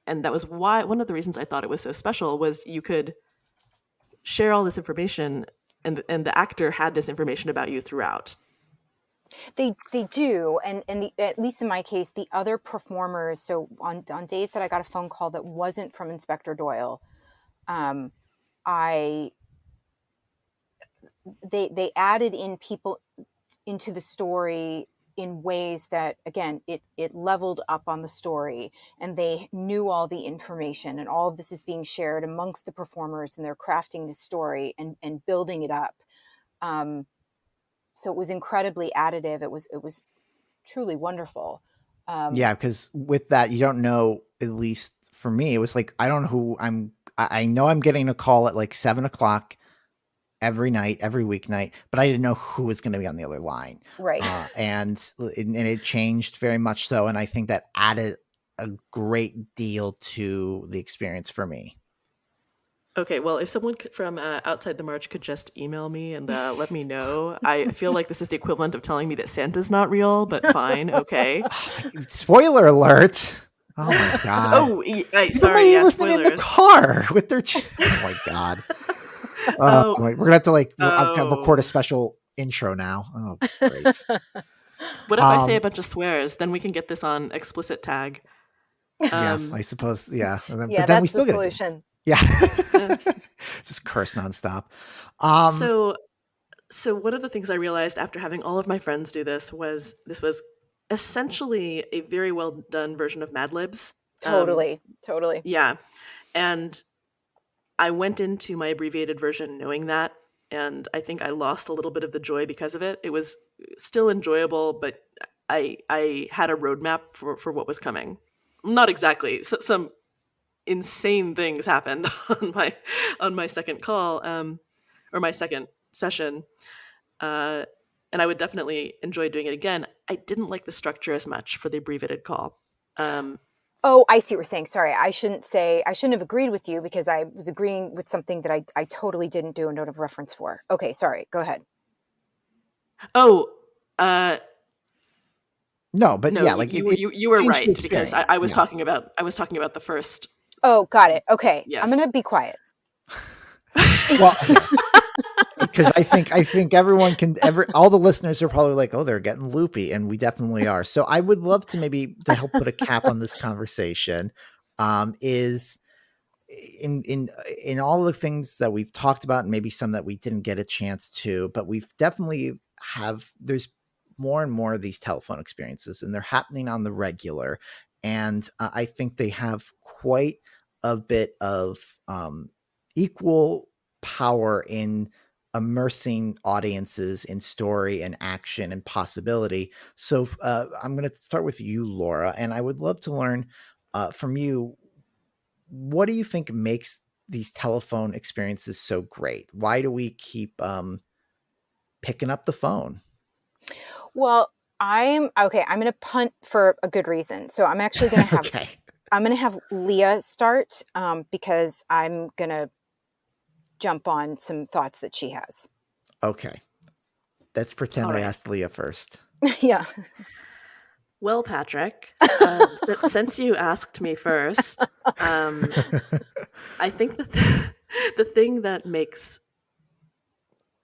B: and that was why one of the reasons I thought it was so special was you could share all this information, and the actor had this information about you throughout.
C: They do, and at least in my case, the other performers. So on days that I got a phone call that wasn't from Inspector Doyle, they added in people into the story in ways that, again, it leveled up on the story, and they knew all the information, and all of this is being shared amongst the performers, and they're crafting the story and building it up. So it was incredibly additive. It was truly wonderful.
A: Yeah, because with that, you don't know, at least for me, it was like, I don't know who I know I'm getting a call at like 7:00 every night, every weeknight, but I didn't know who was going to be on the other line.
C: Right.
A: And it changed very much so. And I think that added a great deal to the experience for me.
B: Okay, well, if someone from outside the march could just email me and let me know. I feel like this is the equivalent of telling me that Santa's not real, but fine, okay.
A: Spoiler alert! Oh my god!
B: Sorry,
A: listening
B: spoilers.
A: in the car with their. Oh my god! We're gonna have to I've got to record a special intro now. Oh, great!
B: What if I say a bunch of swears? Then we can get this on explicit tag.
A: Yeah, I suppose. Yeah, but then
C: that's
A: we still
C: the
A: get
C: solution.
A: Yeah. Just curse nonstop.
B: So one of the things I realized after having all of my friends do this was essentially a very well done version of Mad Libs.
C: Totally.
B: Yeah. And I went into my abbreviated version knowing that, and I think I lost a little bit of the joy because of it. It was still enjoyable, but I had a roadmap for what was coming. Not exactly. Some insane things happened on my second call, or my second session. And I would definitely enjoy doing it again. I didn't like the structure as much for the abbreviated call.
C: Oh, I see what you're saying. Sorry, I shouldn't have agreed with you because I was agreeing with something that I totally didn't do and don't have reference for. Okay, sorry. Go ahead.
B: Oh,
A: No, but
B: no,
A: yeah, like
B: you were
A: changed the
B: right, because
A: experience.
B: I was talking about the first.
C: Oh, got it. Okay,
B: Yes.
C: I'm gonna be quiet.
A: Well, because I think everyone all the listeners are probably like, oh, they're getting loopy, and we definitely are. So I would love to maybe to help put a cap on this conversation. Is in all the things that we've talked about, and maybe some that we didn't get a chance to, but we've definitely there's more and more of these telephone experiences, and they're happening on the regular. And I think they have quite a bit of equal power in immersing audiences in story and action and possibility. So I'm going to start with you, Laura, and I would love to learn from you, what do you think makes these telephone experiences so great? Why do we keep picking up the phone?
C: Well, I'm going to punt for a good reason. So I'm actually going to have
A: Okay.
C: I'm going to have Leah start because I'm going to jump on some thoughts that she has.
A: Okay. Let's pretend
B: All
A: I
B: right.
A: asked Leah first.
C: Yeah.
B: Well, Patrick, since you asked me first, I think that the thing that makes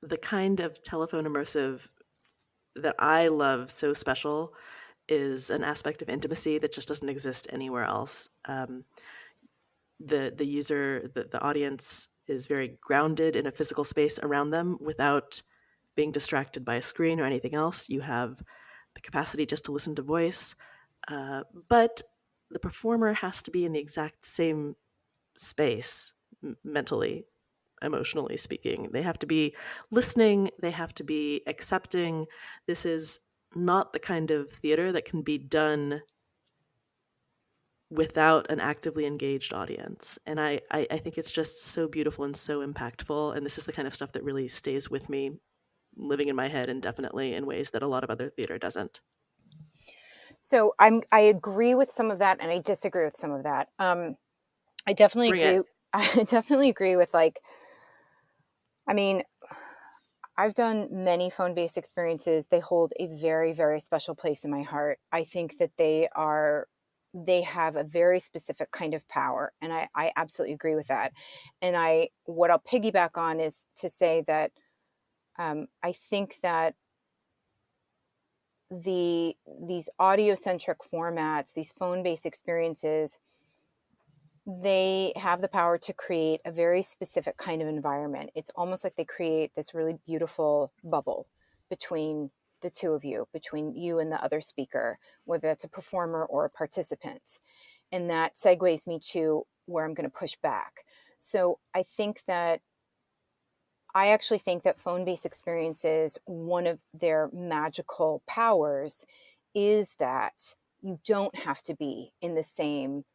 B: the kind of telephone immersive that I love so special is an aspect of intimacy that just doesn't exist anywhere else. The user, the audience is very grounded in a physical space around them without being distracted by a screen or anything else. You have the capacity just to listen to voice, but the performer has to be in the exact same space, mentally, emotionally speaking. They have to be listening, they have to be accepting. This is not the kind of theater that can be done without an actively engaged audience. And I think it's just so beautiful and so impactful. And this is the kind of stuff that really stays with me, living in my head indefinitely in ways that a lot of other theater doesn't.
C: So I agree with some of that, and I disagree with some of that. I definitely
B: Bring
C: agree.
B: it.
C: I definitely agree with, like, I mean, I've done many phone-based experiences. They hold a very, very special place in my heart. I think that they have a very specific kind of power, and I absolutely agree with that. And what I'll piggyback on is to say that I think that these audio-centric formats, these phone-based experiences, they have the power to create a very specific kind of environment. It's almost like they create this really beautiful bubble between the two of you, between you and the other speaker, whether that's a performer or a participant. And that segues me to where I'm going to push back. So I actually think that phone-based experiences, one of their magical powers is that you don't have to be in the same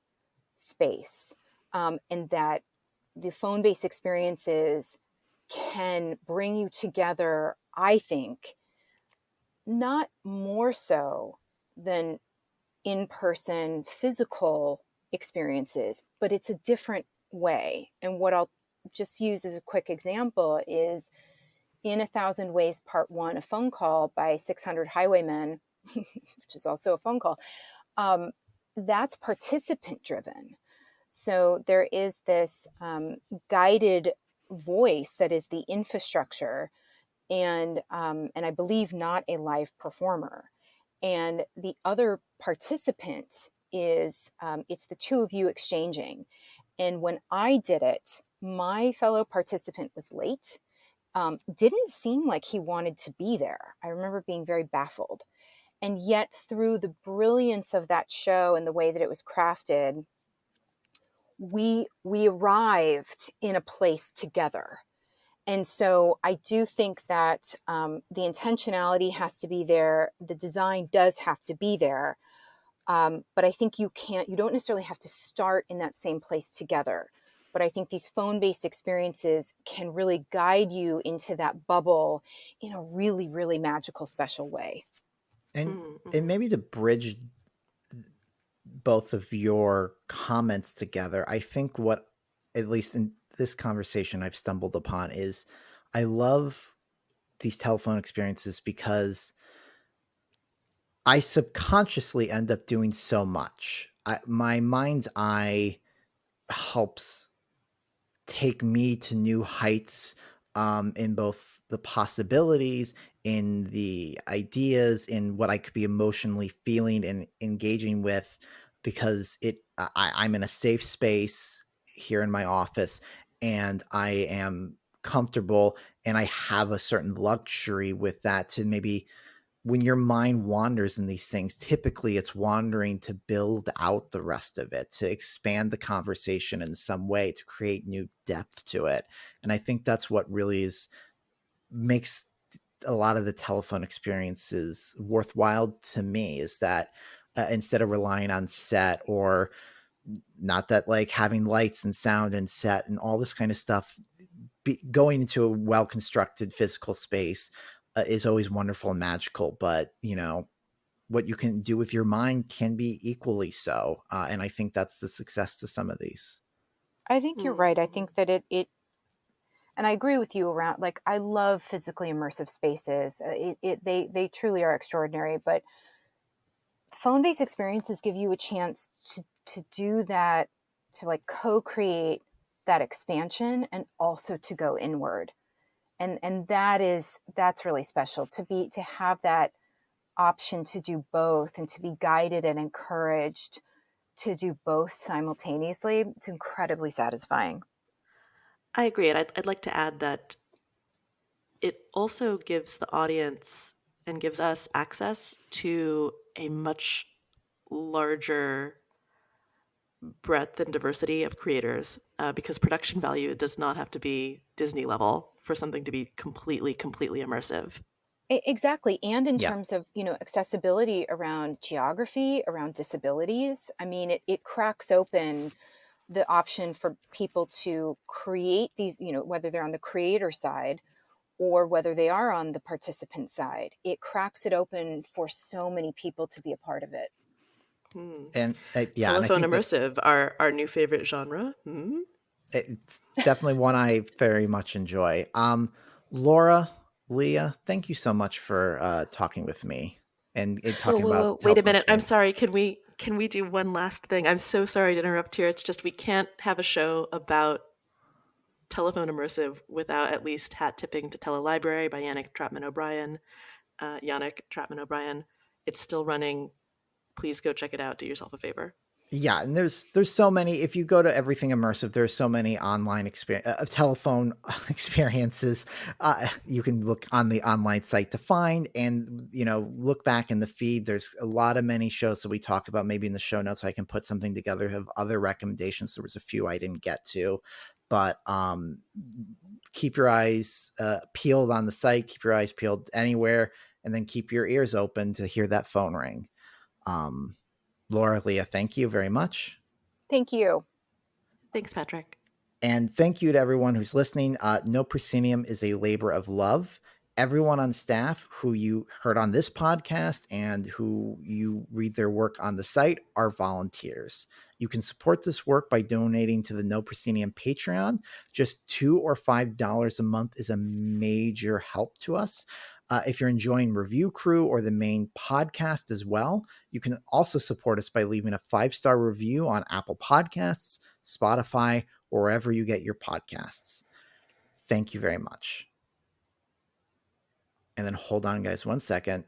C: space, and that the phone-based experiences can bring you together, I think, not more so than in-person physical experiences, but it's a different way. And what I'll just use as a quick example is in 1,000 Ways Part 1, a phone call by 600 Highwaymen, which is also a phone call, that's participant driven. So there is this guided voice that is the infrastructure, and I believe not a live performer. And the other participant is it's the two of you exchanging. And when I did it, my fellow participant was late. Didn't seem like he wanted to be there. I remember being very baffled. And yet, through the brilliance of that show and the way that it was crafted, we arrived in a place together. And so I do think that the intentionality has to be there. The design does have to be there. But I think you don't necessarily have to start in that same place together. But I think these phone-based experiences can really guide you into that bubble in a really, really magical, special way.
A: And
B: Mm-hmm.
A: maybe to bridge both of your comments together, I think what, at least in this conversation, I've stumbled upon is I love these telephone experiences because I subconsciously end up doing so much. My mind's eye helps take me to new heights, in both the possibilities, in the ideas, in what I could be emotionally feeling and engaging with, because I'm in a safe space here in my office, and I am comfortable, and I have a certain luxury with that to maybe, when your mind wanders in these things, typically it's wandering to build out the rest of it, to expand the conversation in some way, to create new depth to it. And I think that's what really makes a lot of the telephone experiences worthwhile to me, is that instead of relying on set, or not that, like, having lights and sound and set and all this kind of stuff, going into a well constructed physical space is always wonderful and magical. But what you can do with your mind can be equally so. And I think that's the success to some of these.
C: I think you're right. I
B: Mm-hmm.
C: think that and I agree with you around, like, I love physically immersive spaces. They truly are extraordinary. But phone-based experiences give you a chance to do that, to like co-create that expansion and also to go inward. And that's really special to have that option to do both and to be guided and encouraged to do both simultaneously. It's incredibly satisfying.
B: I agree. And I'd like to add that it also gives the audience and gives us access to a much larger breadth and diversity of creators, because production value does not have to be Disney level for something to be completely immersive.
C: Exactly. And in
A: Yeah.
C: terms of, accessibility around geography, around disabilities, I mean, it cracks open the option for people to create these, whether they're on the creator side or whether they are on the participant side. It cracks it open for so many people to be a part of it.
B: Hmm.
A: And yeah, and I
B: Telephone
A: think that
B: immersive, our new favorite genre. Hmm?
A: it's definitely one I very much enjoy. Laura, Leah, thank you so much for talking with me and
B: Whoa,
A: talking
B: whoa,
A: about
B: whoa! Wait a
A: telephone
B: minute. I'm
A: experience.
B: sorry. Can we do one last thing? I'm so sorry to interrupt here. It's just we can't have a show about telephone immersive without at least hat tipping to Telelibrary by Yannick Trapman O'Brien. Yannick Trapman O'Brien. It's still running. Please go check it out. Do yourself a favor.
A: Yeah, and there's so many. If you go to Everything Immersive, there's so many online experience, telephone experiences. You can look on the online site to find, and look back in the feed. There's a lot of many shows that we talk about. Maybe in the show notes, I can put something together of other recommendations. There was a few I didn't get to, but keep your eyes peeled on the site. Keep your eyes peeled anywhere, and then keep your ears open to hear that phone ring. Um, Laura, Leah, thank you very much.
C: Thank you.
B: Thanks, Patrick.
A: And thank you to everyone who's listening. No Proscenium is a labor of love. Everyone on staff who you heard on this podcast and who you read their work on the site are volunteers. You can support this work by donating to the No Proscenium Patreon. Just $2 or $5 a month is a major help to us. If you're enjoying Review Crew or the main podcast as well, you can also support us by leaving a 5-star review on Apple Podcasts, Spotify, or wherever you get your podcasts. Thank you very much. And then hold on, guys, 1 second.